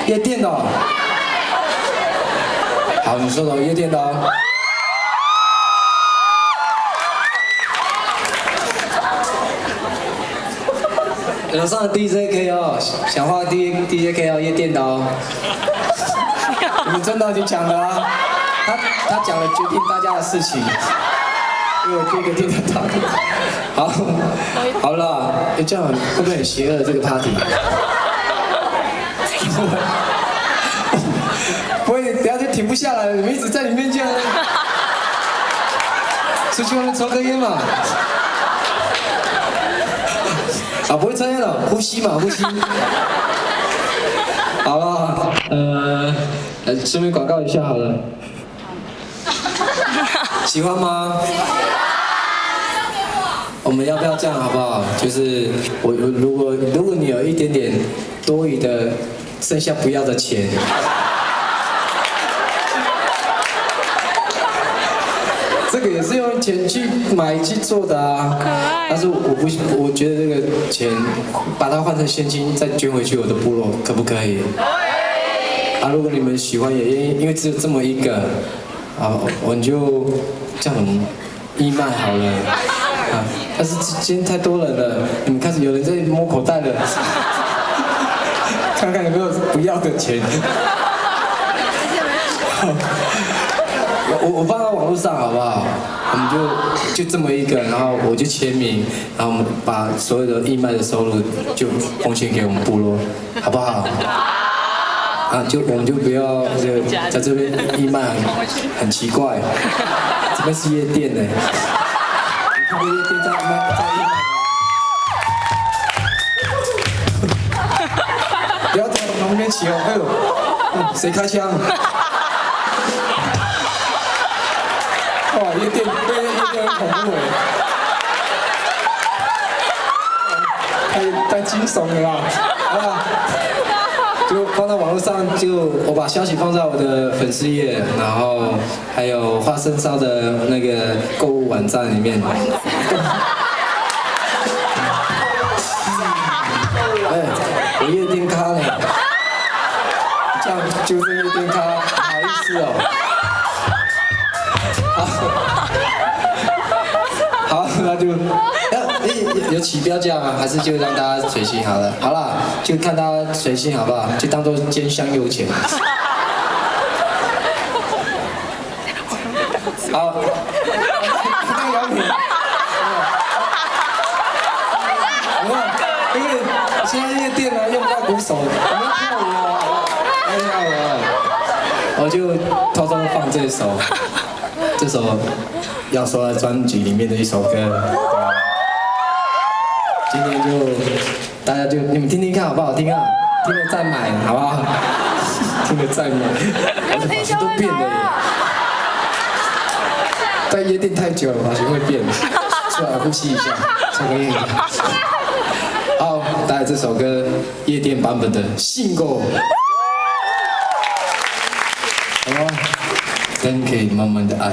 夜店的、哦。好，你说的夜店的、哦。楼上的 DJK 哦，想画 DJK 哦，夜店的哦。你们真的已经讲了啊，他讲了决定大家的事情，因为我第一个听得到。好了，这样会不会很邪恶这个 party？ 不会，等下就停不下来了，你们一直在里面这样，出去外面抽根烟嘛。啊，不会抽烟了，呼吸嘛，呼吸。好了，顺便广告一下好了。喜欢吗？我们要不要这样好不好？就是如果你有一点点多余的剩下不要的钱，这个也是用钱去买去做的啊。但是我觉得这个钱把它换成现金再捐回去我的部落，可不可以？啊，如果你们喜欢也因为只有这么一个，啊，我们就这样义卖好了。啊！但是今天太多人了，你们开始有人在摸口袋了，看看有没有不要的钱。我放到网络上好不好？我们就这么一个，然后我就签名，然后我们把所有的义卖的收入就奉献给我们部落，好不好？啊，我们就不要在这边义卖很奇怪，这边是夜店呢。夜店在义卖。不要在旁边起哄，哎呦，谁开枪？哇，夜店很恐怖哎，太惊悚了啦！好吧，就放到网络上，我把消息放在我的粉丝页，然后还有花生烧的那个购物网站里面。我夜店咖呢，这样就是夜店咖，不好意思哦。好，那就有起标价吗？还是就让大家随性好了？好啦，就看大家随性好不好？就当做兼香油钱。好，那姚明，因为现在夜店呢用不到鼓手，我们跳舞哦，跳舞哦，我就偷偷放这首要说的专辑里面的一首歌。今天大家你们听听看好不好听啊？听了再买好不好？听了再买，我的发型都变了耶！在夜店太久了，发型会变，出来呼吸一下，抽根烟。好，带来这首歌夜店版本的《信过》。好啊，真可以慢慢的爱。